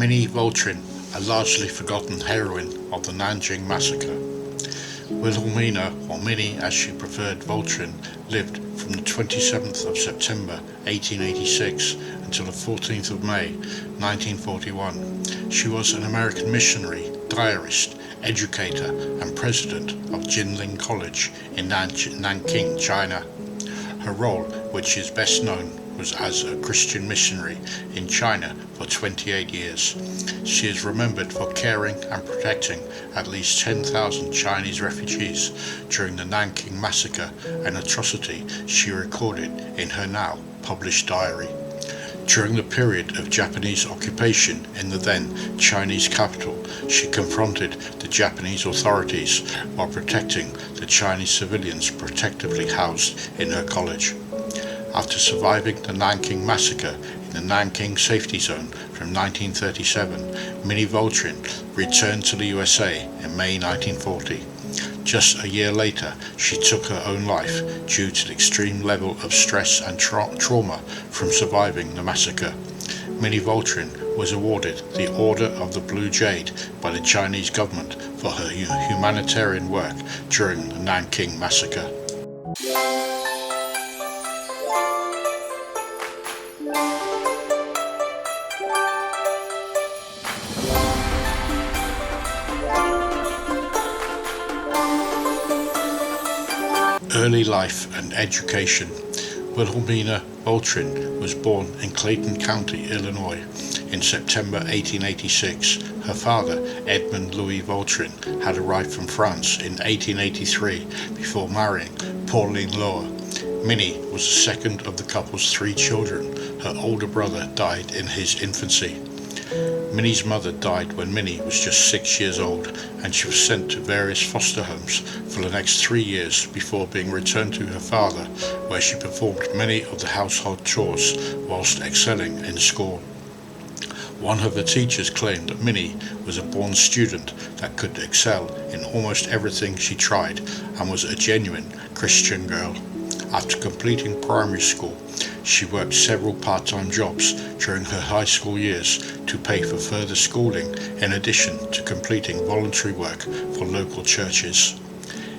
Minnie Vautrin, a largely forgotten heroine of the Nanking Massacre. Wilhelmina, or Minnie as she preferred Vautrin, lived from the 27th of September 1886 until the 14th of May 1941. She was an American missionary, diarist, educator and president of Ginling College in Nanking, China. Her role, which is best known, was as a Christian missionary in China for 28 years. She is remembered for caring and protecting at least 10,000 Chinese refugees during the Nanking Massacre, an atrocity she recorded in her now published diary. During the period of Japanese occupation in the then Chinese capital, she confronted the Japanese authorities while protecting the Chinese civilians protectively housed in her college. After surviving the Nanking Massacre in the Nanking Safety Zone from 1937, Minnie Vautrin returned to the USA in May 1940. Just a year later, she took her own life due to the extreme level of stress and trauma from surviving the massacre. Minnie Vautrin was awarded the Order of the Blue Jade by the Chinese government for her humanitarian work during the Nanking Massacre. Early life and education. Wilhelmina Vautrin was born in Clayton County, Illinois, in September 1886. Her father, Edmund Louis Vautrin, had arrived from France in 1883 before marrying Pauline Lohr. Minnie was the second of the couple's 3 children. Her older brother died in his infancy. Minnie's mother died when Minnie was just 6 years old, and she was sent to various foster homes for the next 3 years before being returned to her father, where she performed many of the household chores whilst excelling in school. One of her teachers claimed that Minnie was a born student that could excel in almost everything she tried and was a genuine Christian girl. After completing primary school, she worked several part-time jobs during her high school years to pay for further schooling, in addition to completing voluntary work for local churches.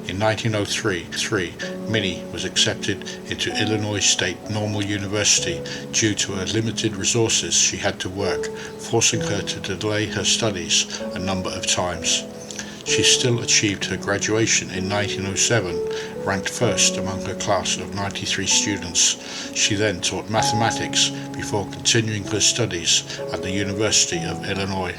In 1903, Minnie was accepted into Illinois State Normal University due to her limited resources. She had to work, forcing her to delay her studies a number of times. She still achieved her graduation in 1907, ranked first among her class of 93 students. She then taught mathematics before continuing her studies at the University of Illinois.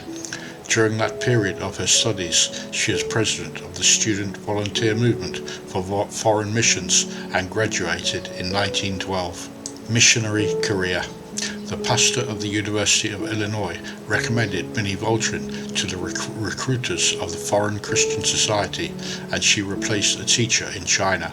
During that period of her studies, she was president of the Student Volunteer Movement for Foreign Missions and graduated in 1912. Missionary career. The pastor of the University of Illinois recommended Minnie Vautrin to the recruiters of the Foreign Christian Society, and she replaced a teacher in China.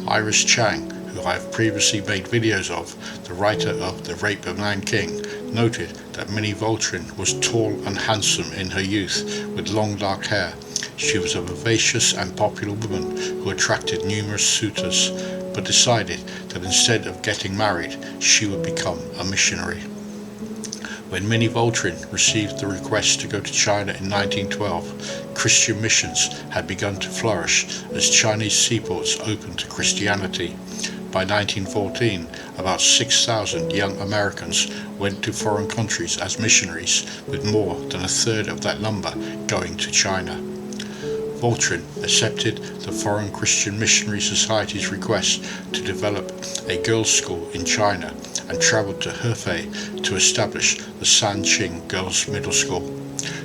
Iris Chang, who I have previously made videos of, the writer of The Rape of Nanking, noted that Minnie Vautrin was tall and handsome in her youth, with long dark hair. She was a vivacious and popular woman who attracted numerous suitors, but decided that instead of getting married, she would become a missionary. When Minnie Vautrin received the request to go to China in 1912, Christian missions had begun to flourish as Chinese seaports opened to Christianity. By 1914, about 6,000 young Americans went to foreign countries as missionaries, with more than a third of that number going to China. Vautrin accepted the Foreign Christian Missionary Society's request to develop a girls' school in China and travelled to Hefei to establish the Sanqing Girls' Middle School.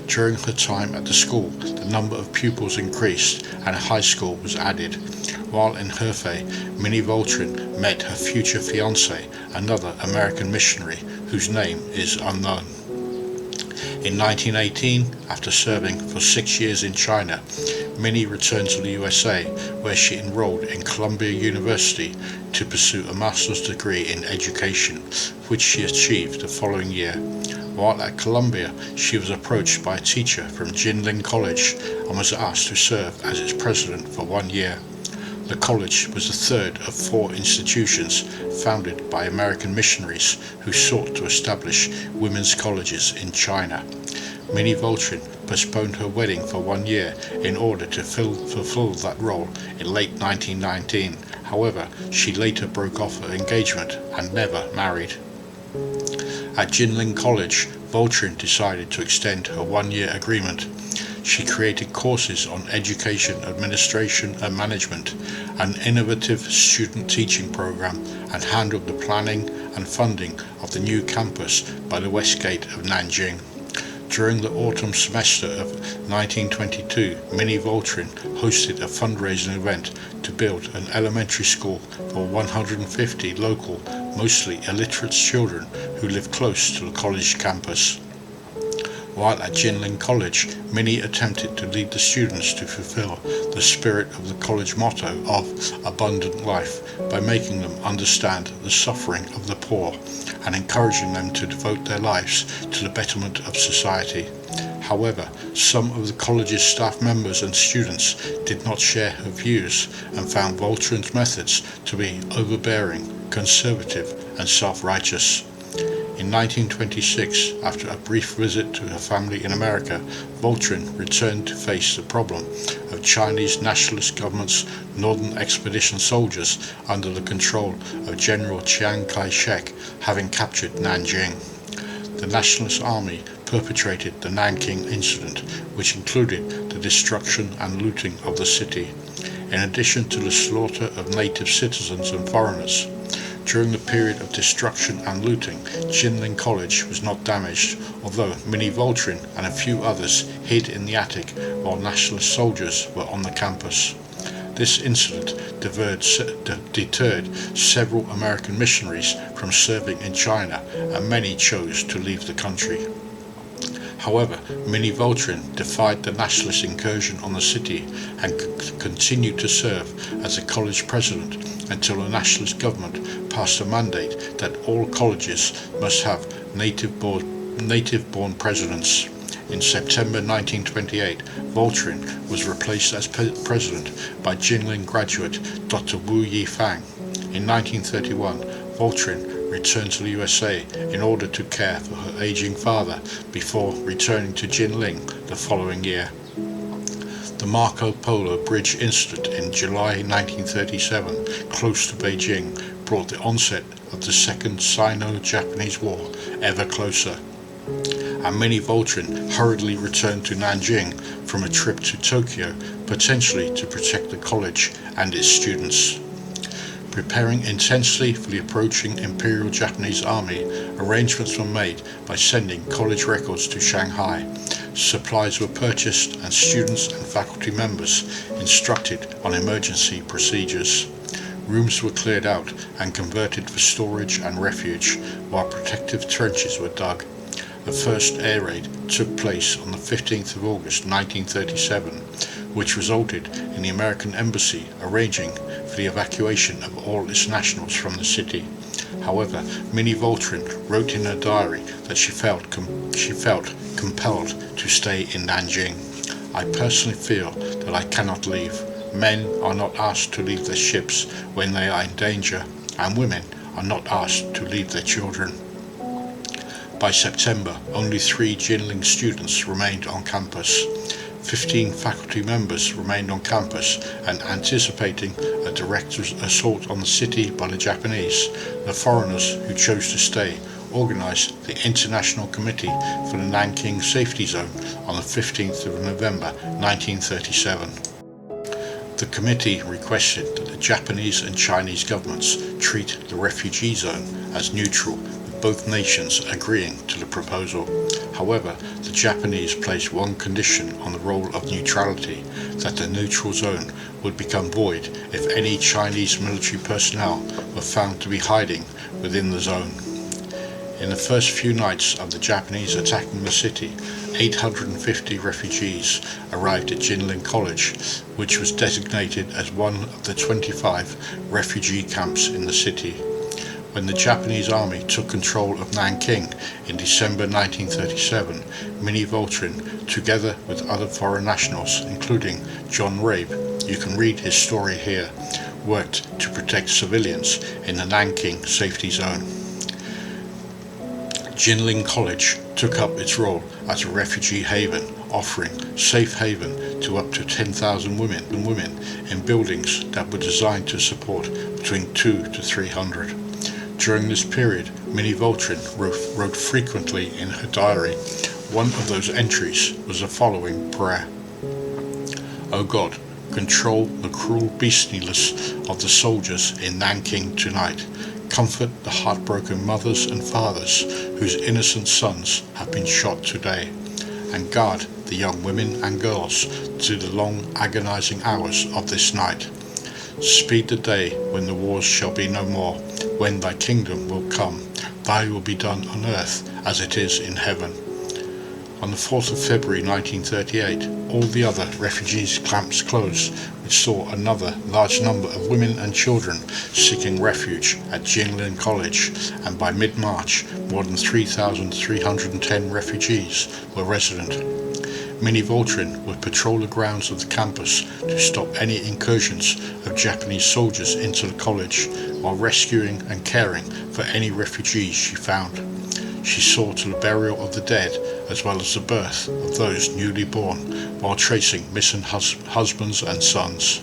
During her time at the school, the number of pupils increased and a high school was added. While in Hefei, Minnie Vautrin met her future fiancé, another American missionary whose name is unknown. In 1918, after serving for 6 years in China, Minnie returned to the USA, where she enrolled in Columbia University to pursue a master's degree in education, which she achieved the following year. While at Columbia, she was approached by a teacher from Ginling College and was asked to serve as its president for 1 year. The college was the third of 4 institutions founded by American missionaries who sought to establish women's colleges in China. Minnie Vautrin postponed her wedding for 1 year in order to fulfill that role in late 1919. However, she later broke off her engagement and never married. At Ginling College, Vautrin decided to extend her 1-year agreement. She created courses on education, administration and management, an innovative student teaching program, and handled the planning and funding of the new campus by the west gate of Nanjing. During the autumn semester of 1922, Minnie Vautrin hosted a fundraising event to build an elementary school for 150 local, mostly illiterate children who live close to the college campus. While at Ginling College, Minnie attempted to lead the students to fulfill the spirit of the college motto of abundant life by making them understand the suffering of the poor and encouraging them to devote their lives to the betterment of society. However, some of the college's staff members and students did not share her views and found Vautrin's methods to be overbearing, conservative, and self-righteous. In 1926, after a brief visit to her family in America, Vautrin returned to face the problem of Chinese nationalist government's Northern Expedition soldiers under the control of General Chiang Kai-shek having captured Nanjing. The Nationalist Army perpetrated the Nanking incident, which included the destruction and looting of the city, in addition to the slaughter of native citizens and foreigners. During the period of destruction and looting, Ginling College was not damaged, although Minnie Vautrin and a few others hid in the attic while nationalist soldiers were on the campus. This incident deterred several American missionaries from serving in China, and many chose to leave the country. However, Minnie Vautrin defied the nationalist incursion on the city and continued to serve as a college president until the nationalist government passed a mandate that all colleges must have native-born presidents. In September 1928, Vautrin was replaced as president by Ginling graduate Dr. Wu Yifang. In 1931, Vautrin returned to the USA in order to care for her aging father before returning to Ginling the following year. The Marco Polo Bridge incident in July 1937, close to Beijing, brought the onset of the Second Sino-Japanese War ever closer, and Minnie Vautrin hurriedly returned to Nanjing from a trip to Tokyo, potentially to protect the college and its students. Preparing intensely for the approaching Imperial Japanese Army, arrangements were made by sending college records to Shanghai. Supplies were purchased and students and faculty members instructed on emergency procedures. Rooms were cleared out and converted for storage and refuge, while protective trenches were dug. The first air raid took place on the 15th of August 1937, which resulted in the American embassy arranging for the evacuation of all its nationals from the city. However, Minnie Vautrin wrote in her diary that she felt compelled to stay in Nanjing. "I personally feel that I cannot leave. Men are not asked to leave their ships when they are in danger, and women are not asked to leave their children." By September, only 3 Ginling students remained on campus. 15 faculty members remained on campus, and anticipating a direct assault on the city by the Japanese, the foreigners who chose to stay organized the International Committee for the Nanking Safety Zone on the 15th of November 1937. The committee requested that the Japanese and Chinese governments treat the refugee zone as neutral, with both nations agreeing to the proposal. However, the Japanese placed one condition on the role of neutrality, that the neutral zone would become void if any Chinese military personnel were found to be hiding within the zone. In the first few nights of the Japanese attacking the city, 850 refugees arrived at Ginling College, which was designated as one of the 25 refugee camps in the city. When the Japanese army took control of Nanking in December 1937, Minnie Vautrin, together with other foreign nationals, including John Rabe, you can read his story here, worked to protect civilians in the Nanking Safety Zone. Ginling College took up its role as a refugee haven, offering safe haven to up to 10,000 women in buildings that were designed to support between 200 to 300. During this period, Minnie Vautrin wrote frequently in her diary. One of those entries was the following prayer: "O God, control the cruel beastliness of the soldiers in Nanking tonight. Comfort the heartbroken mothers and fathers whose innocent sons have been shot today, and guard the young women and girls to the long agonizing hours of this night. Speed the day when the wars shall be no more, when thy kingdom will come. Thy will be done on earth as it is in heaven." On the 4th of February 1938, all the other refugees' camps closed, which saw another large number of women and children seeking refuge at Ginling College, and by mid-March, more than 3,310 refugees were resident. Minnie Vautrin would patrol the grounds of the campus to stop any incursions of Japanese soldiers into the college, while rescuing and caring for any refugees she found. She saw to the burial of the dead as well as the birth of those newly born, while tracing missing husbands and sons.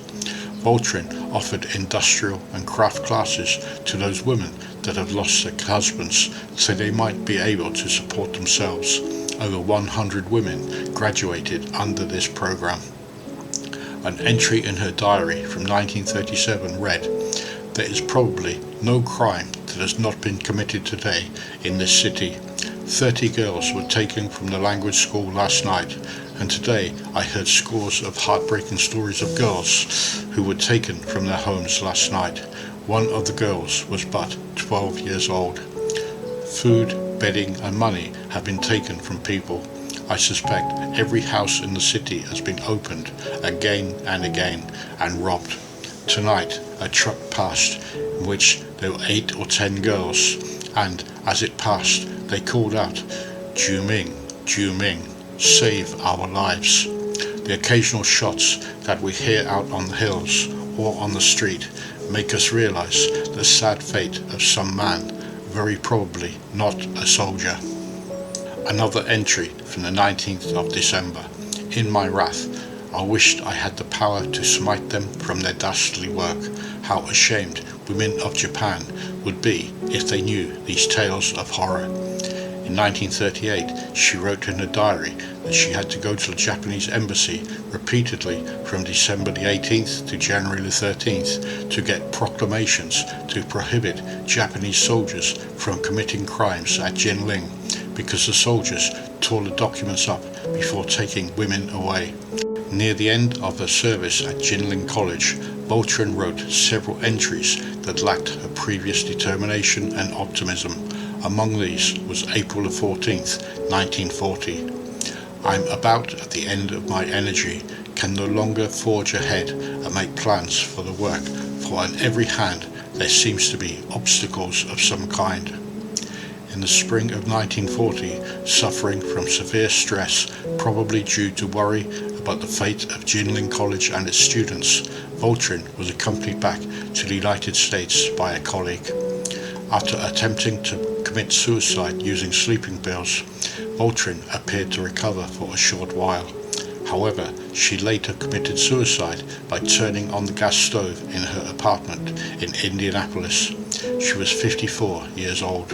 Vautrin offered industrial and craft classes to those women that have lost their husbands, so they might be able to support themselves. Over 100 women graduated under this program. An entry in her diary from 1937 read, "There is probably no crime that has not been committed today in this city. 30 girls were taken from the language school last night, and today I heard scores of heartbreaking stories of girls who were taken from their homes last night. One of the girls was but 12 years old. Food, bedding and money have been taken from people. I suspect every house in the city has been opened again and again and robbed. Tonight a truck passed in which there were 8 or 10 girls, and as it passed they called out, 'Juming, Juming, save our lives.' The occasional shots that we hear out on the hills or on the street make us realize the sad fate of some man, very probably not a soldier." Another entry from the 19th of December. "In my wrath, I wished I had the power to smite them from their dastardly work. How ashamed women of Japan would be if they knew these tales of horror." In 1938, she wrote in her diary that she had to go to the Japanese embassy repeatedly from December the 18th to January the 13th to get proclamations to prohibit Japanese soldiers from committing crimes at Ginling, because the soldiers tore the documents up before taking women away. Near the end of her service at Ginling College, Vautrin wrote several entries that lacked her previous determination and optimism. Among these was April the 14th, 1940. "I'm about at the end of my energy, can no longer forge ahead and make plans for the work, for on every hand there seems to be obstacles of some kind." In the spring of 1940, suffering from severe stress, probably due to worry about the fate of Ginling College and its students, Vautrin was accompanied back to the United States by a colleague. After attempting to commit suicide using sleeping pills, Vautrin appeared to recover for a short while. However, she later committed suicide by turning on the gas stove in her apartment in Indianapolis. She was 54 years old.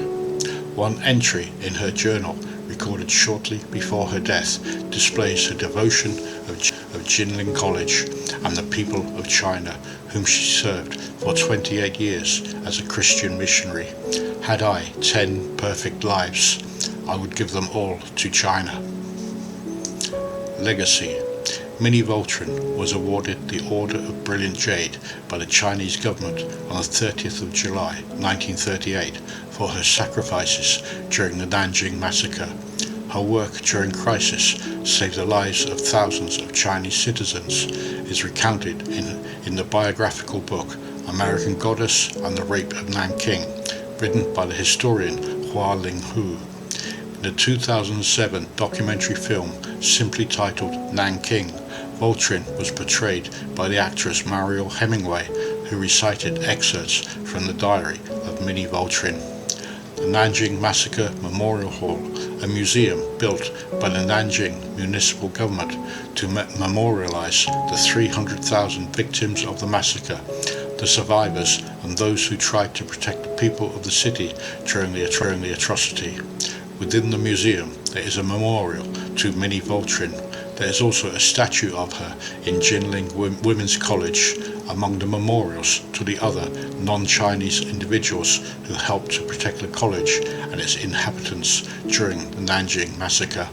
One entry in her journal, recorded shortly before her death, displays her devotion of Ginling College and the people of China, whom she served for 28 years as a Christian missionary. "Had I 10 perfect lives, I would give them all to China." Legacy. Minnie Vautrin was awarded the Order of Blue Jade by the Chinese government on the 30th of July 1938 for her sacrifices during the Nanking Massacre. Her work during crisis saved the lives of thousands of Chinese citizens is recounted in the biographical book American Goddess and the Rape of Nanking, written by the historian Hua Ling-hu. In the 2007 documentary film simply titled Nanking, Vautrin was portrayed by the actress Mariel Hemingway, who recited excerpts from the diary of Minnie Vautrin. The the Nanking Massacre Memorial Hall, a museum built by the Nanjing municipal government to memorialize the 300,000 victims of the massacre, the survivors and those who tried to protect the people of the city during the atrocity. Within the museum there is a memorial to Minnie Vautrin. There is also a statue of her in Ginling Women's College, among the memorials to the other non-Chinese individuals who helped to protect the college and its inhabitants during the Nanking Massacre.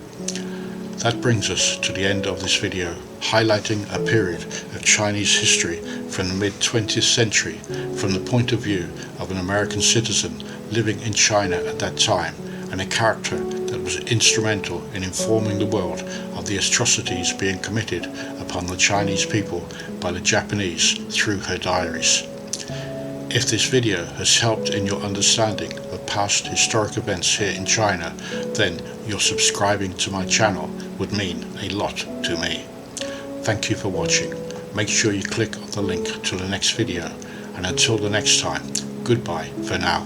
That brings us to the end of this video, highlighting a period of Chinese history from the mid-20th century from the point of view of an American citizen living in China at that time, and a character that was instrumental in informing the world of the atrocities being committed upon the Chinese people by the Japanese through her diaries. If this video has helped in your understanding of past historic events here in China, then your subscribing to my channel would mean a lot to me. Thank you for watching. Make sure you click on the link to the next video, and until the next time, goodbye for now.